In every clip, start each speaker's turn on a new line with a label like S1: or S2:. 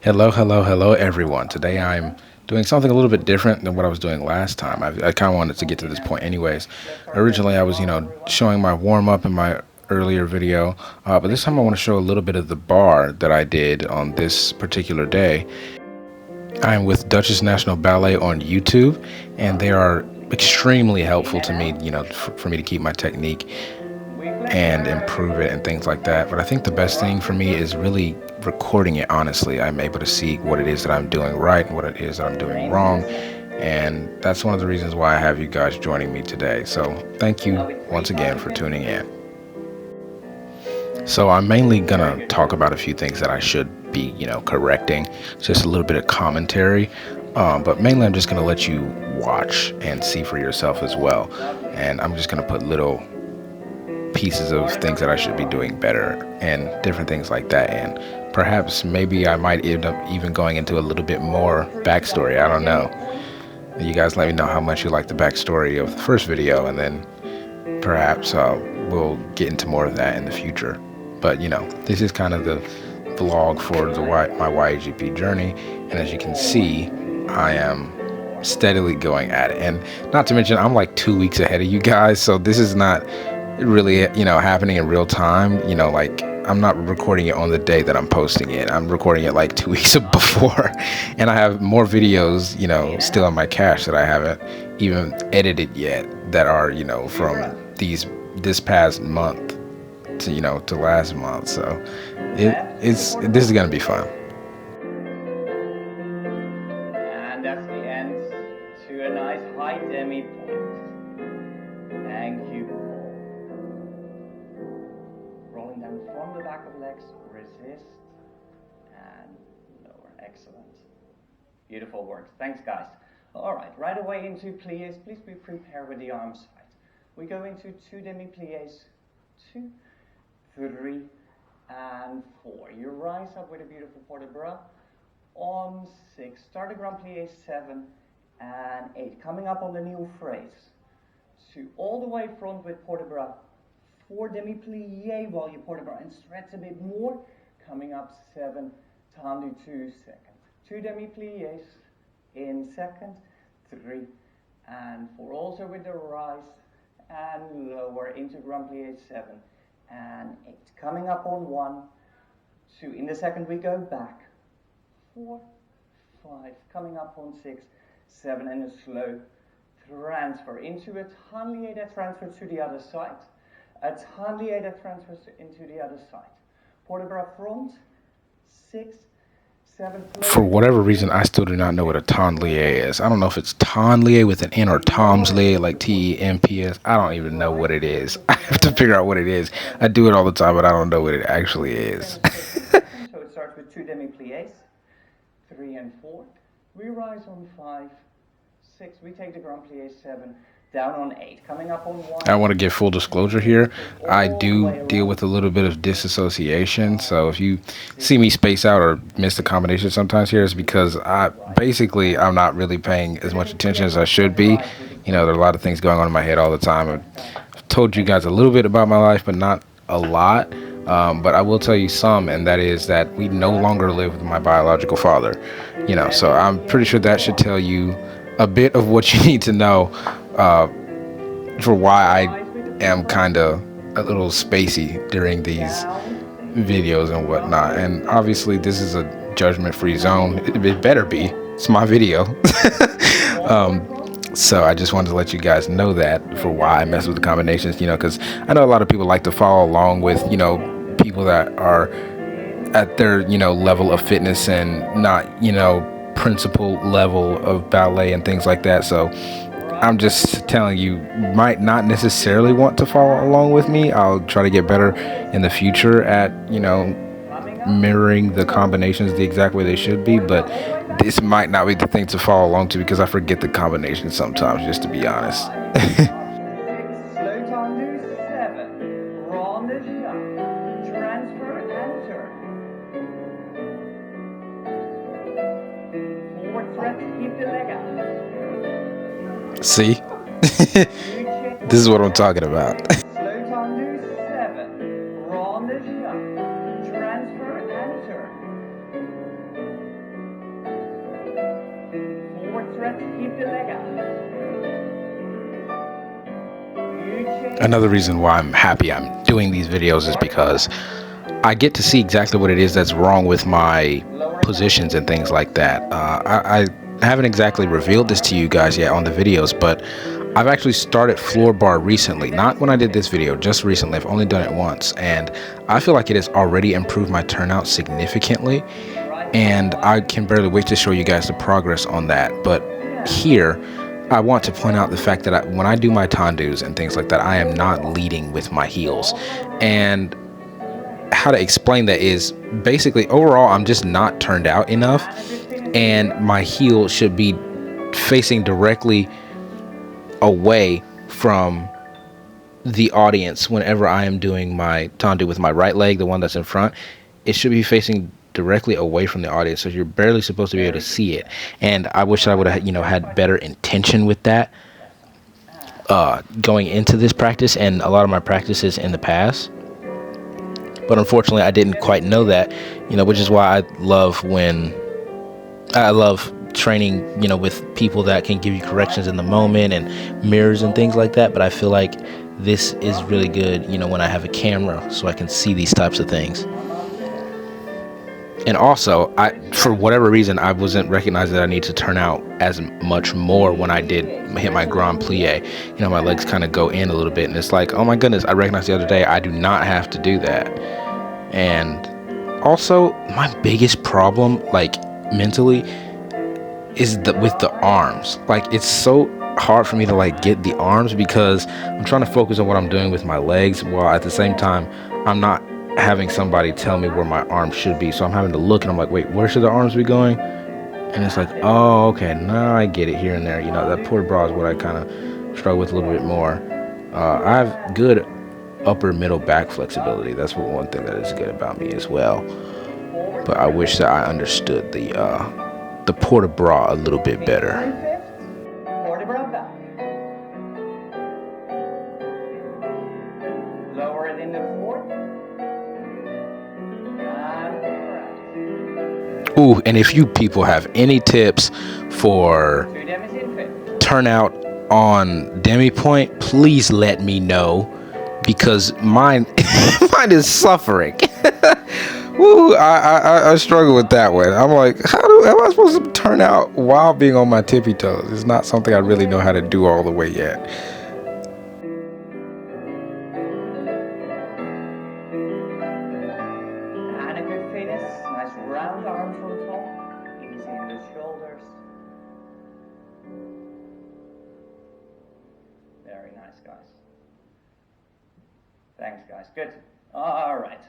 S1: Hello, everyone. Today I'm doing something a little bit different than what I was doing last time. I kind of wanted to get to this point, anyways. Originally, I was, showing my warm up in my earlier video, but this time I want to show a little bit of the bar that I did on this particular day. I am with Dutchess National Ballet on YouTube, and they are extremely helpful to me, for me to keep my technique and improve it and things like that. But I think the best thing for me is really recording it honestly. I'm able to see what it is that I'm doing right and what it is that I'm doing wrong. And that's one of the reasons why I have you guys joining me today. So thank you once again for tuning in. So I'm mainly gonna talk about a few things that I should be, correcting. Just a little bit of commentary. But mainly I'm just gonna let you watch and see for yourself as well. And I'm just gonna put little pieces of things that I should be doing better and different things like that. And perhaps maybe I might end up even going into a little bit more backstory. I don't know. You guys let me know how much you like the backstory of the first video, and then perhaps we'll get into more of that in the future. But this is kind of the vlog for my YAGP journey, and as you can see, I am steadily going at it. And not to mention, I'm like 2 weeks ahead of you guys, so this is not really happening in real time. Like, I'm not recording it on the day that I'm posting it. I'm recording it like 2 weeks before, and I have more videos still in my cache that I haven't even edited yet, that are from this past month to last month. So this is gonna be fun.
S2: And that's the end to a nice high demi point. Thank you. Rolling down from the back of legs, resist, and lower. Excellent. Beautiful work. Thanks, guys. All right, right away into pliés. Please be prepared with the arms side. We go into 2 demi-pliés, 2, 3, and 4. You rise up with a beautiful port de bras on 6. Start a grand plié, 7 and 8. Coming up on the new phrase. 2, all the way front with port de bras. 4 demi-plié while you port de bras and stretch a bit more. Coming up 7, tendu 2 second. 2 demi-pliés in second, 3 and 4. Also with the rise and lower into grand plié, 7 and 8. Coming up on 1, 2. In the second we go back. 4, 5. Coming up on 6, 7 and a slow transfer into a tendu that transfers to the other side. A tendu that transfers into the other side. Port de bras front, 6, 7.
S1: For whatever reason, I still do not know what a tendu is. I don't know if it's tendu with an N or Tom's leg, like TEMPS. I don't even know what it is. I have to figure out what it is. I do it all the time, but I don't know what it actually is.
S2: So it starts with 2 demi-pliés, 3 and 4. We rise on 5, 6. We take the grand plié, 7. Down on 8. Coming up on 1.
S1: I want to give full disclosure here. I do deal with a little bit of disassociation. So if you see me space out or miss the combination sometimes here, it's because I'm not really paying as much attention as I should be. There are a lot of things going on in my head all the time. I've told you guys a little bit about my life, but not a lot. But I will tell you some, and that is that we no longer live with my biological father. So I'm pretty sure that should tell you a bit of what you need to know for why I am kind of a little spacey during these videos and whatnot. And obviously this is a judgment-free zone. It better be. It's my video. So I just wanted to let you guys know that for why I mess with the combinations, because I know a lot of people like to follow along with, people that are at their, level of fitness and not, principal level of ballet and things like that. So I'm just telling you, might not necessarily want to follow along with me. I'll try to get better in the future at, mirroring the combinations the exact way they should be, but this might not be the thing to follow along to because I forget the combinations sometimes, just to be honest.
S2: Slow tendu, 7. Ronde jump. Transfer and turn. 4 thread, keep the leg out.
S1: See? This is what I'm talking about.
S2: Slow tendu, 7. Ronde jump. Transfer and turn. let's keep the leg out.
S1: Another reason why I'm happy I'm doing these videos is because I get to see exactly what it is that's wrong with my positions and things like that. I haven't exactly revealed this to you guys yet on the videos, but I've actually started floor bar recently. Not when I did this video, just recently. I've only done it once, and I feel like it has already improved my turnout significantly, and I can barely wait to show you guys the progress on that. But here, I want to point out the fact that when I do my tendus and things like that, I am not leading with my heels. And how to explain that is basically overall I'm just not turned out enough, and my heel should be facing directly away from the audience whenever I am doing my tendu with my right leg, the one that's in front. It should be facing directly away from the audience, so you're barely supposed to be able to see it. And I wish I would have had better intention with that going into this practice and a lot of my practices in the past. But unfortunately, I didn't quite know that, which is why I love training, with people that can give you corrections in the moment and mirrors and things like that. But I feel like this is really good, when I have a camera so I can see these types of things. And also, for whatever reason, I wasn't recognizing that I need to turn out as much more when I did hit my grand plie. My legs kind of go in a little bit, and it's like, oh my goodness, I recognized the other day I do not have to do that. And also, my biggest problem, like mentally, is with the arms. Like, it's so hard for me to get the arms because I'm trying to focus on what I'm doing with my legs, while at the same time I'm not having somebody tell me where my arms should be. So I'm having to look, and I'm like, wait, where should the arms be going? And it's like, oh, okay, now I get it here and there. That port bra is what I kind of struggle with a little bit more. I have good upper middle back flexibility. That's one thing that is good about me as well. But I wish that I understood the port bra a little bit better.
S2: Port bra back. Lower it in the fourth.
S1: Ooh, and if you people have any tips for turnout on demi point, please let me know, because mine is suffering. Woo, I struggle with that one. I'm like, am I supposed to turn out while being on my tippy toes? It's not something I really know how to do all the way yet.
S2: And a good finish. Nice round arm from top. Easy in the shoulders. Very nice, guys. Thanks, guys. Good. All right.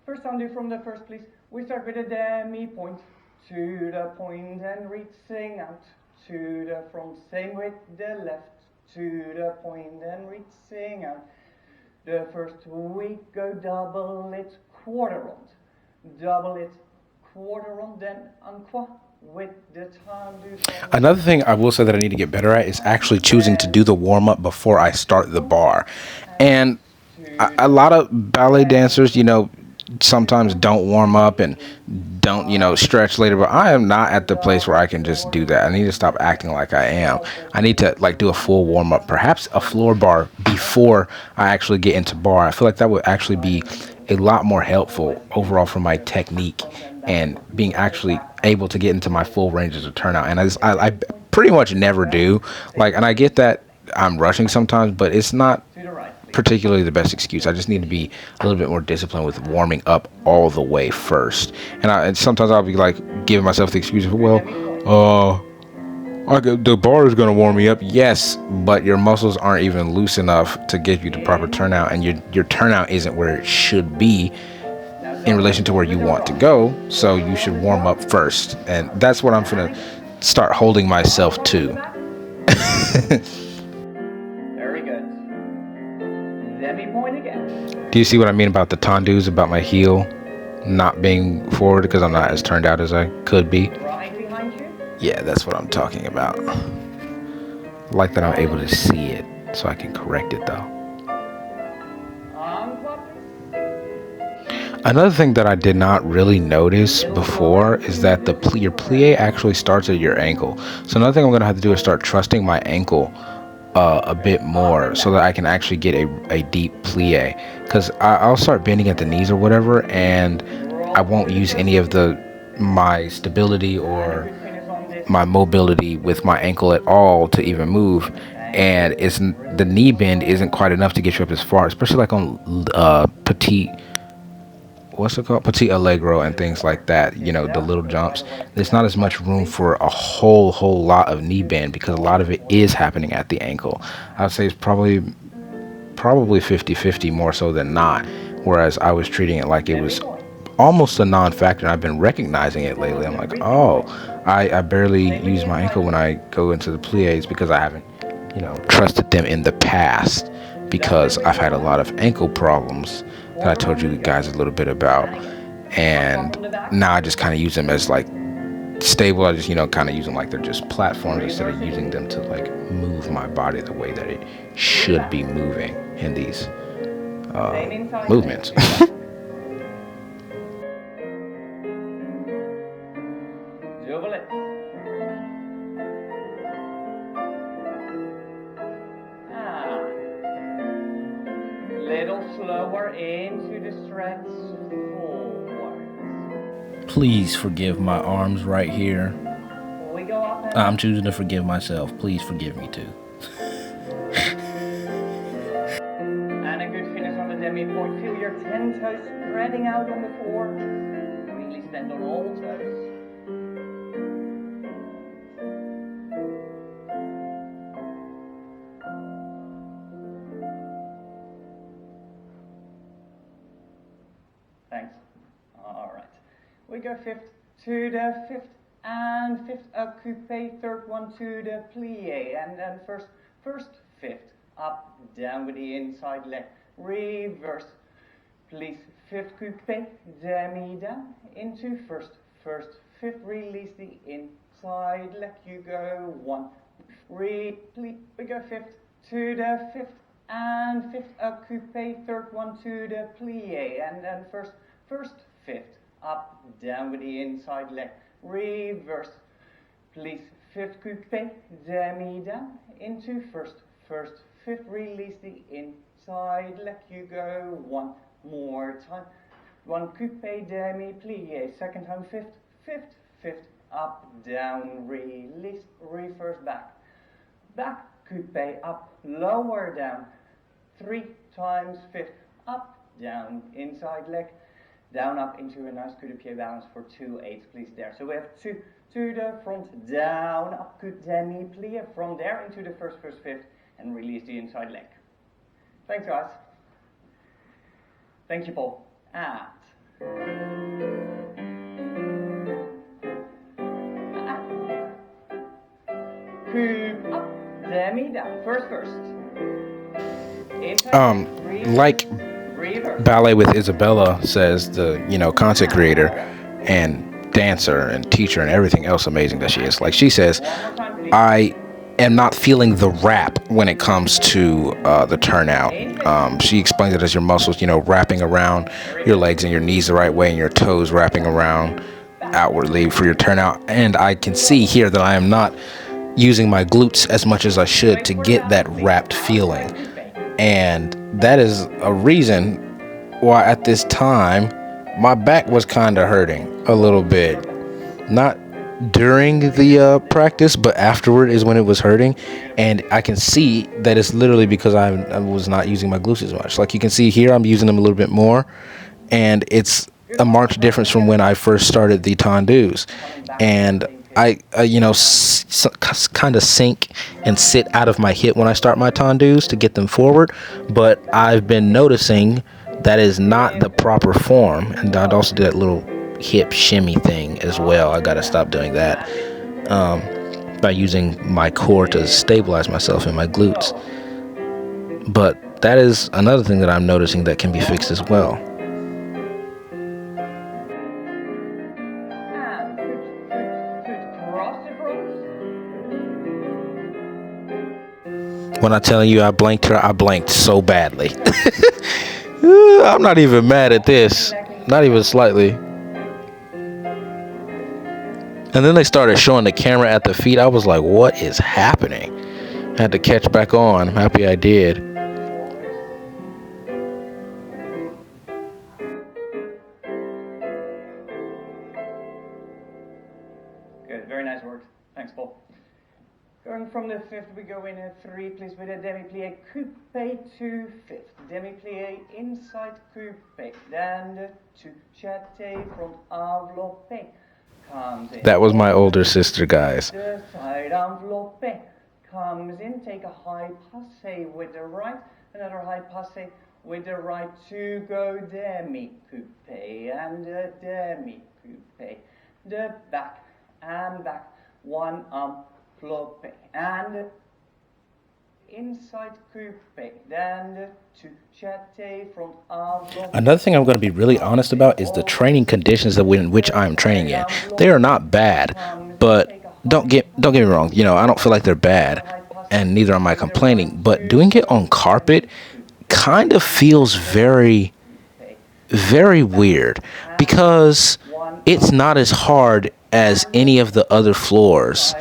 S2: First undo from the first, please. We start with a demi point to the point and reaching out to the front. Same with the left to the point and reaching out. The first we go double it, quarter round. Double it, quarter round, then encore with the tendu.
S1: Another thing I will say that I need to get better at is actually choosing to do the warm-up before I start the bar. And a lot of ballet dancers, sometimes don't warm up and don't, stretch later, but I am not at the place where I can just do that. I need to stop acting like I am. I need to do a full warm up, perhaps a floor bar before I actually get into bar. I feel like that would actually be a lot more helpful overall for my technique and being actually able to get into my full ranges of turnout. And I pretty much never do. And I get that I'm rushing sometimes, but it's not particularly the best excuse. I just need to be a little bit more disciplined with warming up all the way first. And sometimes I'll be giving myself the excuse of, the bar is going to warm me up. Yes, but your muscles aren't even loose enough to give you the proper turnout, and your turnout isn't where it should be in relation to where you want to go. So you should warm up first, and that's what I'm going to start holding myself to.
S2: Very good. Demi point again.
S1: Do you see what I mean about the tendus, about my heel not being forward because I'm not as turned out as I could be?
S2: Right behind you.
S1: Yeah, that's what I'm talking about. Like that I'm able to see it so I can correct it though. Another thing that I did not really notice before is that your plie actually starts at your ankle. So another thing I'm gonna have to do is start trusting my ankle a bit more so that I can actually get a deep plie. Because I'll start bending at the knees or whatever, and I won't use any of my stability or my mobility with my ankle at all to even move, and the knee bend isn't quite enough to get you up as far, especially like on petite, what's it called, petite allegro and things like that, the little jumps. There's not as much room for a whole lot of knee bend because a lot of it is happening at the ankle. I would say it's probably 50-50 more so than not, whereas I was treating it like it was almost a non-factor, and I've been recognizing it lately. I'm like, oh, I barely use my ankle when I go into the plies because I haven't trusted them in the past, because I've had a lot of ankle problems that I told you guys a little bit about, and now I just kind of use them as like stable. I just kind of use them like they're just platforms instead of using them to like move my body the way that it should be moving in these movements.
S2: Little slower into the stretch forward.
S3: Please forgive my arms right here.
S2: We go up and
S3: I'm choosing to forgive myself. Please forgive me too.
S2: And a good finish on the demi point. Feel your 10 toes spreading out on the floor. Really stand on all toes. Thanks. All right. We go fifth to the fifth and fifth, a coupe, third one to the plie, and then first fifth, up, down with the inside leg, reverse, please, fifth coupe, demi down, into first, fifth, release the inside leg, you go one, we go fifth to the fifth, and fifth, a coupe, third one to the plie, and then first, fifth, up, down with the inside leg, reverse, please, fifth coupe, demi down, into first, fifth, release the inside leg, you go one more time, one coupe, demi, plie, second time, fifth, up, down, release, reverse, back, coupe, up, lower, down, 3 times fifth, up, down, inside leg, down, up into a nice coup de pied balance for 2 8s, please, there. So we have 2 to the front, down, up, coup demi plie, from there into the first, fifth, and release the inside leg. Thanks, guys. Thank you, Paul. And coup up, demi down, first. Inside,
S1: Like Ballet with Isabella says, the content creator and dancer and teacher and everything else amazing that she is, like she says, I am not feeling the wrap when it comes to the turnout. She explains it as your muscles wrapping around your legs and your knees the right way, and your toes wrapping around outwardly for your turnout. And I can see here that I am not using my glutes as much as I should to get that wrapped feeling, and that is a reason why at this time my back was kind of hurting a little bit. Not during the practice, but afterward is when it was hurting, and I can see that it's literally because I was not using my glutes as much. Like you can see here, I'm using them a little bit more, and it's a marked difference from when I first started the tendus. And I kind of sink and sit out of my hip when I start my tendus to get them forward, but I've been noticing that is not the proper form, and I'd also do that little hip shimmy thing as well. I gotta stop doing that by using my core to stabilize myself in my glutes. But that is another thing that I'm noticing that can be fixed as well. When I tell you I blanked her, I blanked so badly. I'm not even mad at this.
S3: Not even slightly. And then they started showing the camera at the feet. I was like, what is happening? I had to catch back on. I'm happy I did.
S2: Good, very nice work. Thanks, Paul. Going from the fifth, we go in a 3, please, with a demi-plie coupe to fifth. Demi-plie inside coupe, then the touchette front enveloppe. Comes in.
S3: That was my older sister, guys.
S2: The side enveloppe comes in, take a high passe with the right, another high passe with the right to go demi-coupe and a demi-coupe. The back and back, one enveloppe and inside coupe, then the touchette front enveloppe.
S3: Another thing I'm going to be really honest about is the training conditions in which I'm training in. They are not bad, but don't get me wrong. You know, I don't feel like they're bad, and neither am I complaining. But doing it on carpet kind of feels very, very weird because it's not as hard as any of the other floors,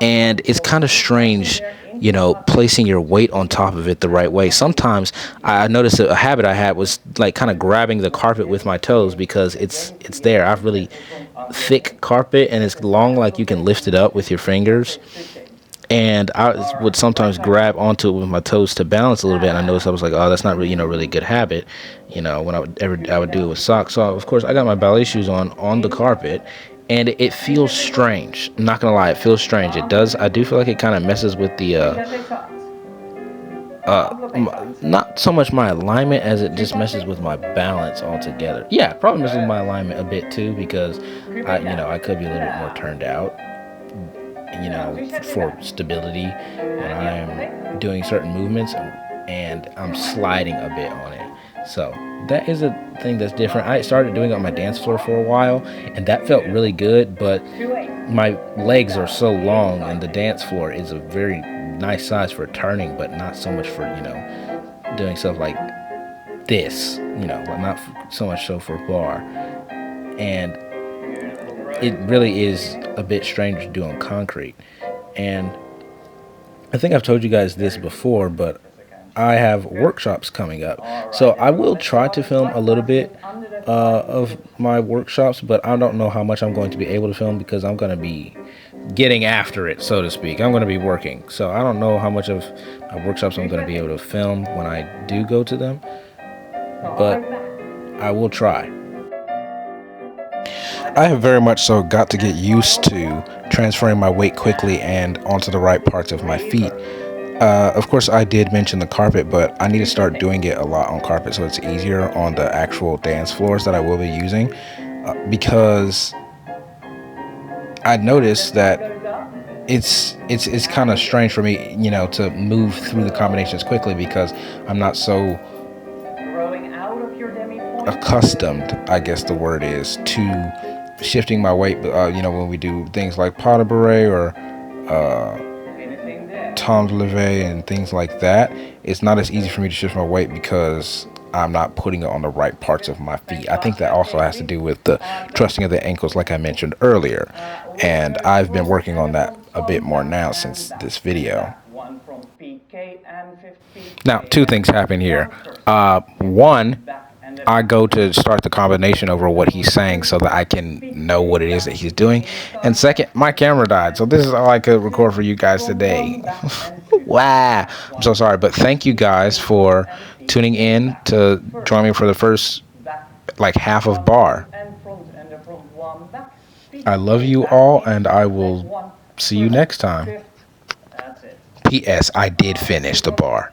S3: and it's kind of strange, you know, placing your weight on top of it the right way. Sometimes I noticed a habit I had was like kind of grabbing the carpet with my toes because it's there. I have really thick carpet and it's long, like you can lift it up with your fingers. And I would sometimes grab onto it with my toes to balance a little bit. And I noticed I was like, oh, that's not really, you know, really good habit, you know, when I would do it with socks. So of course I got my ballet shoes on the carpet. And it feels strange. I'm not gonna lie, it feels strange. It does. I do feel like it kind of messes with the not so much my alignment as it just messes with my balance altogether. Yeah, probably messes with my alignment a bit too because I could be a little bit more turned out, you know, for stability when I'm doing certain movements and I'm sliding a bit on it. So that is a thing that's different. I started doing it on my dance floor for a while, and that felt really good, but my legs are so long, and the dance floor is a very nice size for turning, but not so much for, you know, doing stuff like this, you know, but not so much so for bar. And it really is a bit strange to do on concrete. And I think I've told you guys this before, but I have workshops coming up, so I will try to film a little bit of my workshops, but I don't know how much I'm going to be able to film because I'm going to be getting after it, so to speak. I'm going to be working, so I don't know how much of my workshops I'm going to be able to film when I do go to them, but I will try.
S1: I have very much so got to get used to transferring my weight quickly and onto the right parts of my feet. Of course, I did mention the carpet, but I need to start doing it a lot on carpet so it's easier on the actual dance floors that I will be using, because I noticed that it's kind of strange for me, you know, to move through the combinations quickly because I'm not so accustomed, I guess the word is, to shifting my weight. You know, when we do things like pas de barre or temps levés and things like that, it's not as easy for me to shift my weight because I'm not putting it on the right parts of my feet. I think that also has to do with the trusting of the ankles, like I mentioned earlier, and I've been working on that a bit more now since this video. Now, two things happen here. One, I go to start the combination over what he's saying so that I can know what it is that he's doing. And second, my camera died, so this is all I could record for you guys today. Wow. I'm so sorry, but thank you guys for tuning in to join me for the first, like, half of Barre. I love you all, and I will see you next time. P.S. I did finish the Barre.